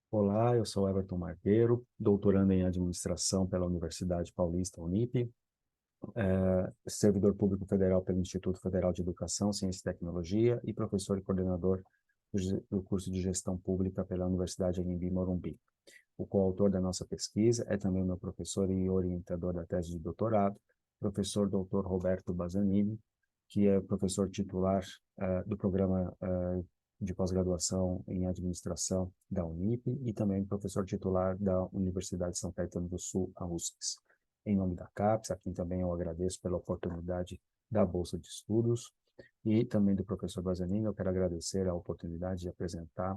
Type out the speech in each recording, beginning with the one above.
Olá, eu sou Everton Marqueiro, doutorando em administração pela Universidade Paulista, Unip, servidor público federal pelo Instituto Federal de Educação, Ciência e Tecnologia e professor e coordenador do curso de Gestão Pública pela Universidade Anhembi Morumbi. O coautor da nossa pesquisa é também o meu professor e orientador da tese de doutorado, professor Dr. Roberto Bazanini, que é professor titular do programa de pós-graduação em administração da Unip e também professor titular da Universidade de São Caetano do Sul, a USCS. Em nome da CAPES, aqui também eu agradeço pela oportunidade da Bolsa de Estudos e também do professor Bazanini, eu quero agradecer a oportunidade de apresentar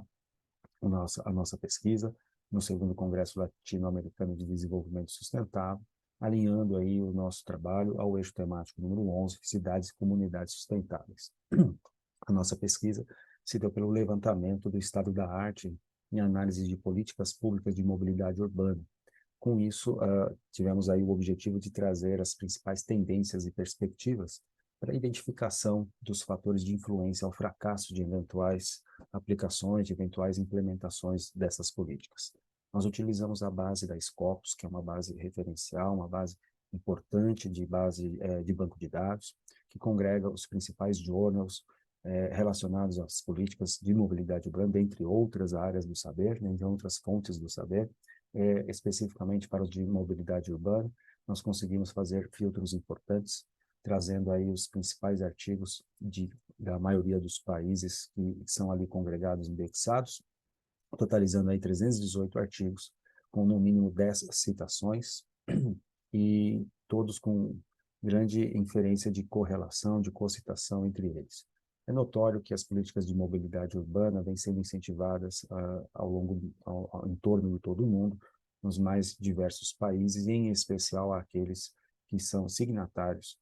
a nossa pesquisa no segundo Congresso Latino-Americano de Desenvolvimento Sustentável, alinhando aí o nosso trabalho ao eixo temático número 11, cidades e comunidades sustentáveis. A nossa pesquisa se deu pelo levantamento do estado da arte em análise de políticas públicas de mobilidade urbana. Com isso, tivemos aí o objetivo de trazer as principais tendências e perspectivas para a identificação dos fatores de influência ao fracasso de eventuais aplicações, de eventuais implementações dessas políticas. Nós utilizamos a base da Scopus, que é uma base referencial, uma base importante de base de banco de dados, que congrega os principais journals relacionados às políticas de mobilidade urbana, dentre outras áreas do saber, né, entre outras fontes do saber, especificamente para os de mobilidade urbana. Nós conseguimos fazer filtros importantes, trazendo aí os principais artigos da maioria dos países que são ali congregados, indexados, totalizando aí 318 artigos, com no mínimo 10 citações, e todos com grande inferência de correlação, de cocitação entre eles. É notório que as políticas de mobilidade urbana vêm sendo incentivadas em torno de todo o mundo, nos mais diversos países, e em especial aqueles que são signatários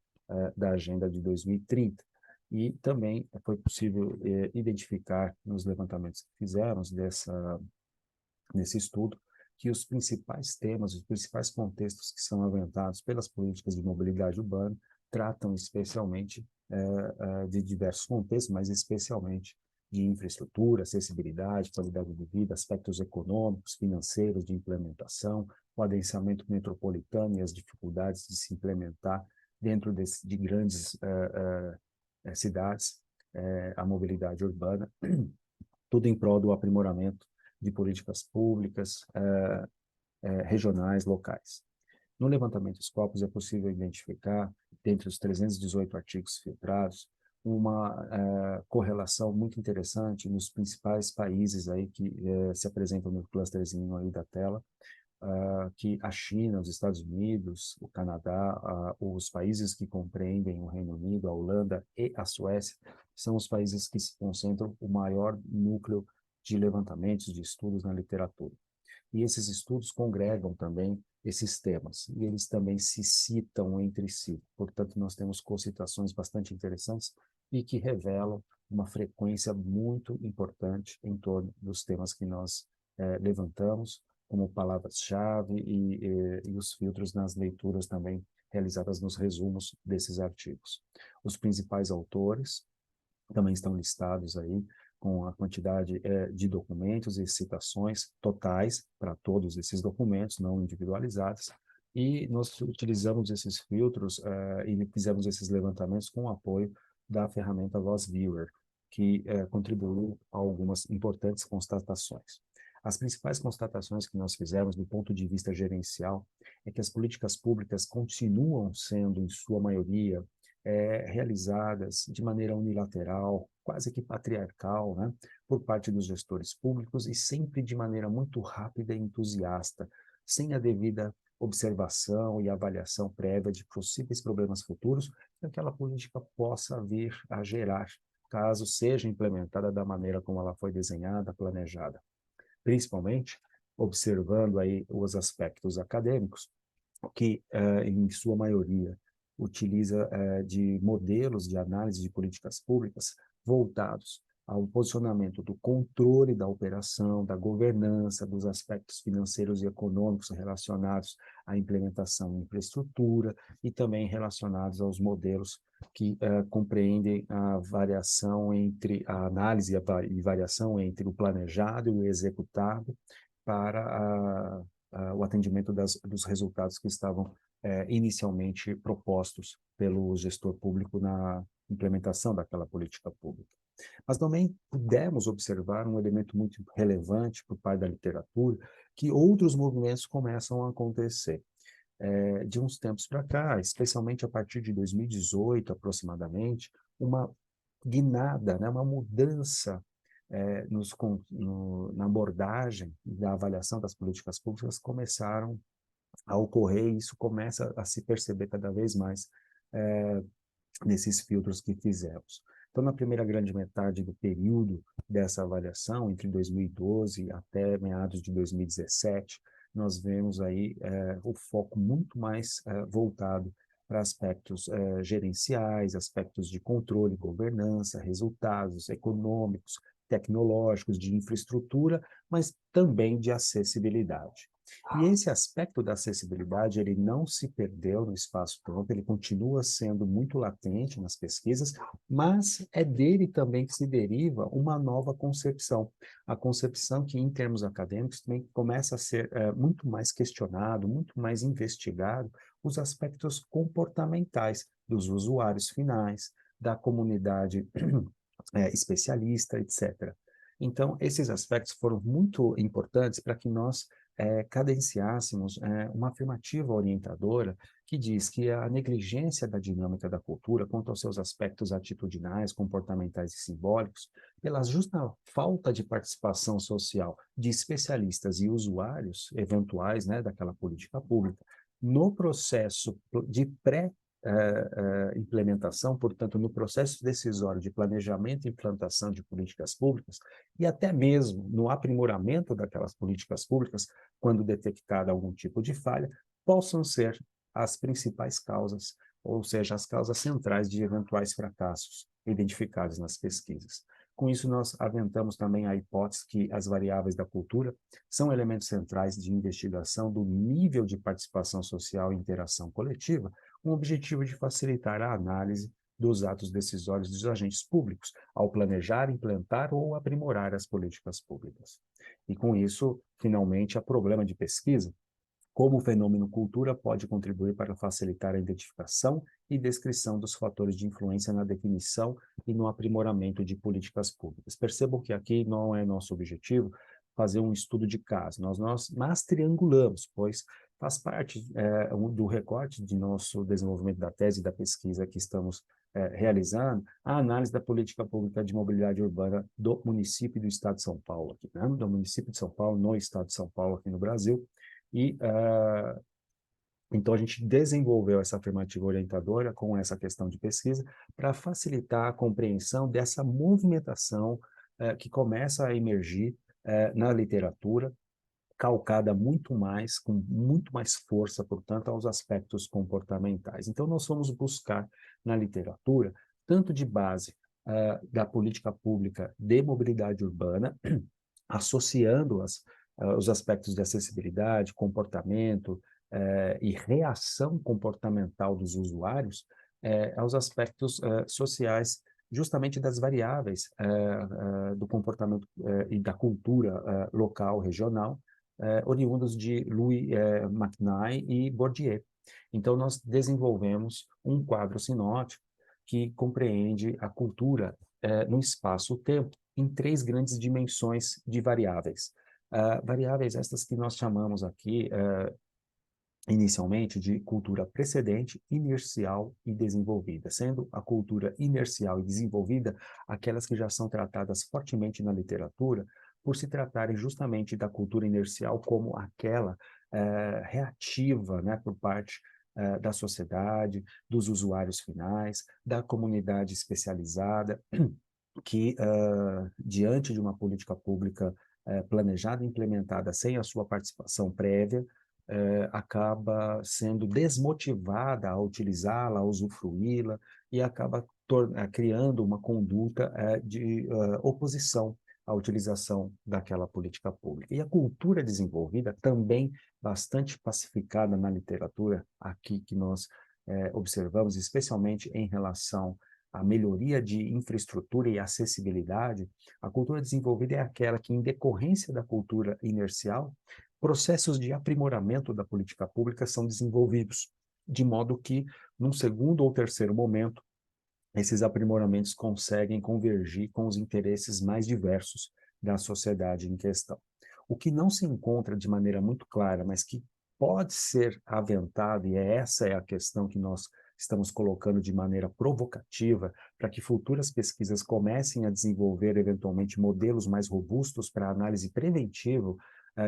da Agenda de 2030. E também foi possível identificar nos levantamentos que fizemos nesse estudo que os principais temas, os principais contextos que são aventados pelas políticas de mobilidade urbana tratam especialmente de diversos contextos, mas especialmente de infraestrutura, acessibilidade, qualidade de vida, aspectos econômicos, financeiros, de implementação, o adensamento metropolitano e as dificuldades de se implementar dentro de grandes cidades, a mobilidade urbana, tudo em prol do aprimoramento de políticas públicas, regionais, locais. No levantamento Scopus é possível identificar, dentre os 318 artigos filtrados, uma correlação muito interessante nos principais países aí que se apresentam no clusterzinho aí da tela, que a China, os Estados Unidos, o Canadá, os países que compreendem o Reino Unido, a Holanda e a Suécia, são os países que se concentram o maior núcleo de levantamentos, de estudos na literatura. E esses estudos congregam também esses temas, e eles também se citam entre si. Portanto, nós temos concitações bastante interessantes e que revelam uma frequência muito importante em torno dos temas que nós levantamos, como palavras-chave e os filtros nas leituras também realizadas nos resumos desses artigos. Os principais autores também estão listados aí, com a quantidade de documentos e citações totais para todos esses documentos, não individualizados, e nós utilizamos esses filtros e fizemos esses levantamentos com o apoio da ferramenta Voz Viewer, que contribuiu a algumas importantes constatações. As principais constatações que nós fizemos do ponto de vista gerencial é que as políticas públicas continuam sendo, em sua maioria, realizadas de maneira unilateral, quase que patriarcal, né, por parte dos gestores públicos e sempre de maneira muito rápida e entusiasta, sem a devida observação e avaliação prévia de possíveis problemas futuros que aquela política possa vir a gerar, caso seja implementada da maneira como ela foi desenhada, planejada. Principalmente observando aí os aspectos acadêmicos, que, em sua maioria, utiliza de modelos de análise de políticas públicas voltados ao posicionamento do controle da operação, da governança, dos aspectos financeiros e econômicos relacionados à implementação de infraestrutura e também relacionados aos modelos que compreendem a variação entre a análise e variação entre o planejado e o executado, para o atendimento dos resultados que estavam inicialmente propostos pelo gestor público na implementação daquela política pública. Mas também pudemos observar um elemento muito relevante por parte da literatura, que outros movimentos começam a acontecer. De uns tempos para cá, especialmente a partir de 2018 aproximadamente, uma guinada, né, uma mudança na abordagem da avaliação das políticas públicas começaram a ocorrer, e isso começa a se perceber cada vez mais nesses filtros que fizemos. Então, na primeira grande metade do período dessa avaliação, entre 2012 até meados de 2017, nós vemos aí o foco muito mais voltado para aspectos gerenciais, aspectos de controle, governança, resultados econômicos, tecnológicos, de infraestrutura, mas também de acessibilidade. E esse aspecto da acessibilidade, ele não se perdeu no espaço-tempo, ele continua sendo muito latente nas pesquisas, mas é dele também que se deriva uma nova concepção. A concepção que, em termos acadêmicos, também começa a ser muito mais questionado, muito mais investigado, os aspectos comportamentais dos usuários finais, da comunidade especialista, etc. Então, esses aspectos foram muito importantes para que nós cadenciássemos uma afirmativa orientadora que diz que a negligência da dinâmica da cultura quanto aos seus aspectos atitudinais, comportamentais e simbólicos, pela justa falta de participação social de especialistas e usuários eventuais, né, daquela política pública, no processo de implementação, portanto, no processo decisório de planejamento e implantação de políticas públicas, e até mesmo no aprimoramento daquelas políticas públicas, quando detectada algum tipo de falha, possam ser as principais causas, ou seja, as causas centrais de eventuais fracassos identificados nas pesquisas. Com isso, nós aventamos também a hipótese que as variáveis da cultura são elementos centrais de investigação do nível de participação social e interação coletiva, com o objetivo de facilitar a análise dos atos decisórios dos agentes públicos, ao planejar, implantar ou aprimorar as políticas públicas. E com isso, finalmente, a problema de pesquisa, como o fenômeno cultura pode contribuir para facilitar a identificação e descrição dos fatores de influência na definição e no aprimoramento de políticas públicas. Percebam que aqui não é nosso objetivo fazer um estudo de caso, mas triangulamos, pois faz parte do recorte de nosso desenvolvimento da tese e da pesquisa que estamos realizando, a análise da política pública de mobilidade urbana do município e do estado de São Paulo, aqui, né? Do município de São Paulo, no estado de São Paulo, aqui no Brasil, e então a gente desenvolveu essa afirmativa orientadora com essa questão de pesquisa para facilitar a compreensão dessa movimentação que começa a emergir na literatura, calcada com muito mais força, portanto, aos aspectos comportamentais. Então, nós fomos buscar na literatura, tanto de base da política pública de mobilidade urbana, associando os aspectos de acessibilidade, comportamento e reação comportamental dos usuários aos aspectos sociais, justamente das variáveis do comportamento e da cultura local, regional, oriundos de Louis Macknight e Bourdieu. Então, nós desenvolvemos um quadro sinótico que compreende a cultura no espaço-tempo, em três grandes dimensões de variáveis. Variáveis estas que nós chamamos aqui, inicialmente, de cultura precedente, inercial e desenvolvida, sendo a cultura inercial e desenvolvida aquelas que já são tratadas fortemente na literatura, por se tratarem justamente da cultura inercial como aquela reativa, né, por parte da sociedade, dos usuários finais, da comunidade especializada, que, diante de uma política pública planejada e implementada sem a sua participação prévia, acaba sendo desmotivada a utilizá-la, a usufruí-la, e acaba criando uma conduta de oposição à utilização daquela política pública. E a cultura desenvolvida, também bastante pacificada na literatura, aqui que nós observamos, especialmente em relação a melhoria de infraestrutura e acessibilidade, a cultura desenvolvida é aquela que, em decorrência da cultura inercial, processos de aprimoramento da política pública são desenvolvidos, de modo que, num segundo ou terceiro momento, esses aprimoramentos conseguem convergir com os interesses mais diversos da sociedade em questão. O que não se encontra de maneira muito clara, mas que pode ser aventado, e essa é a questão que nós estamos colocando de maneira provocativa, para que futuras pesquisas comecem a desenvolver, eventualmente, modelos mais robustos para análise preventiva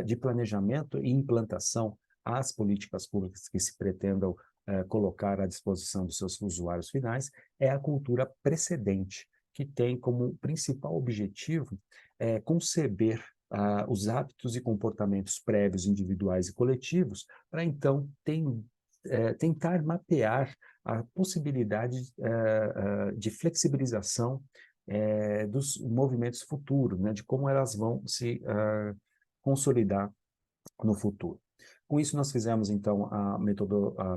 de planejamento e implantação às políticas públicas que se pretendam colocar à disposição dos seus usuários finais, é a cultura precedente, que tem como principal objetivo conceber os hábitos e comportamentos prévios individuais e coletivos, para então tentar mapear a possibilidade de flexibilização dos movimentos futuros, né, de como elas vão se consolidar no futuro. Com isso, nós fizemos, então, a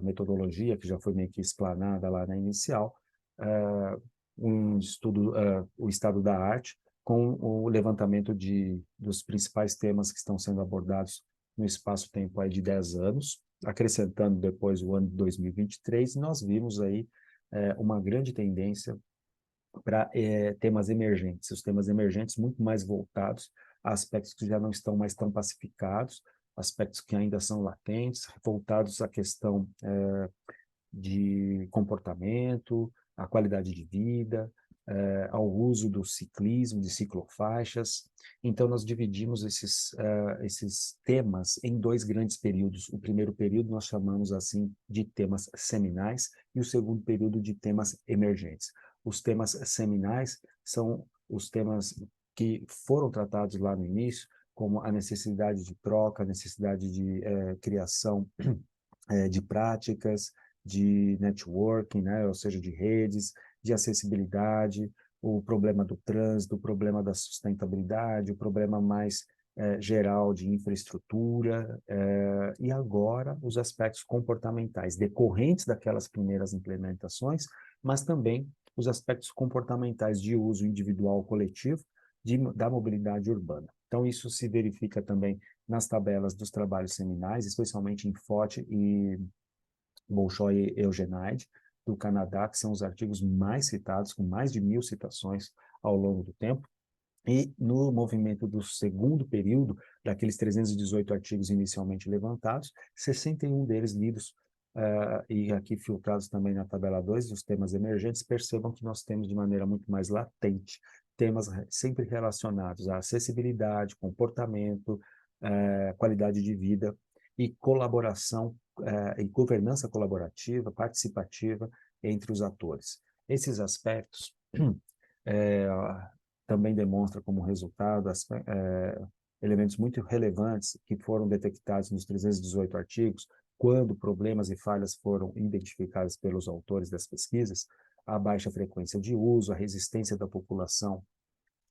metodologia, que já foi meio que explanada lá na inicial, um estudo, o estado da arte, com o levantamento dos principais temas que estão sendo abordados no espaço-tempo aí de 10 anos, acrescentando depois o ano de 2023, e nós vimos aí uma grande tendência para temas emergentes, os temas emergentes muito mais voltados a aspectos que já não estão mais tão pacificados, aspectos que ainda são latentes, voltados à questão de comportamento, à qualidade de vida, ao uso do ciclismo, de ciclofaixas. Então, nós dividimos esses temas em dois grandes períodos. O primeiro período nós chamamos assim de temas seminais e o segundo período de temas emergentes. Os temas seminais são os temas que foram tratados lá no início, como a necessidade de troca, a necessidade de criação de práticas, de networking, né, ou seja, de redes, de acessibilidade, o problema do trânsito, o problema da sustentabilidade, o problema mais geral de infraestrutura, e agora os aspectos comportamentais decorrentes daquelas primeiras implementações, mas também os aspectos comportamentais de uso individual ou coletivo da mobilidade urbana. Então, isso se verifica também nas tabelas dos trabalhos seminais, especialmente em Fauci e Bolshoi e Eugenaide, do Canadá, que são os artigos mais citados, com mais de 1.000 citações ao longo do tempo. E no movimento do segundo período, daqueles 318 artigos inicialmente levantados, 61 deles lidos, e aqui filtrados também na tabela 2, dos temas emergentes, percebam que nós temos de maneira muito mais latente temas sempre relacionados à acessibilidade, comportamento, qualidade de vida e colaboração e governança colaborativa, participativa entre os atores. Esses aspectos é, também demonstra como resultado elementos muito relevantes que foram detectados nos 318 artigos, quando problemas e falhas foram identificados pelos autores das pesquisas, a baixa frequência de uso, a resistência da população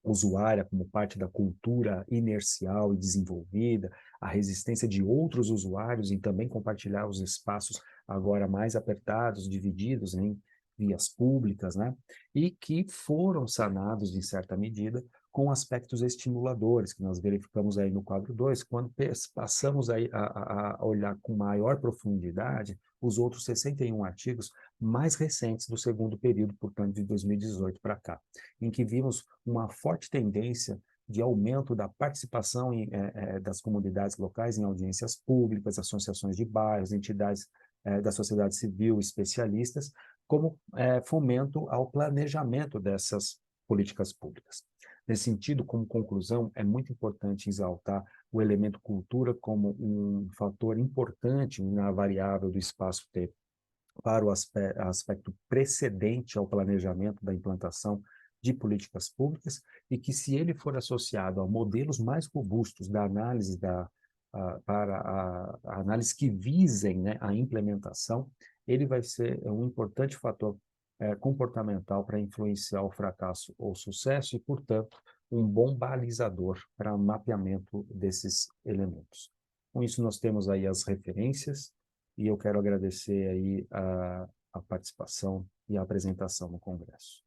usuária como parte da cultura inercial e desenvolvida, a resistência de outros usuários em também compartilhar os espaços agora mais apertados, divididos em vias públicas, né? E que foram sanados, em certa medida, com aspectos estimuladores, que nós verificamos aí no quadro 2, quando passamos aí a olhar com maior profundidade os outros 61 artigos mais recentes do segundo período, portanto, de 2018 para cá, em que vimos uma forte tendência de aumento da participação das comunidades locais em audiências públicas, associações de bairros, entidades da sociedade civil, especialistas, como fomento ao planejamento dessas políticas públicas. Nesse sentido, como conclusão, é muito importante exaltar o elemento cultura como um fator importante na variável do espaço-tempo para o aspecto precedente ao planejamento da implantação de políticas públicas e que, se ele for associado a modelos mais robustos da análise para a análise que visem, né, a implementação, ele vai ser um importante fator comportamental para influenciar o fracasso ou sucesso e, portanto, um bom balizador para mapeamento desses elementos. Com isso, nós temos aí as referências e eu quero agradecer aí a participação e a apresentação no Congresso.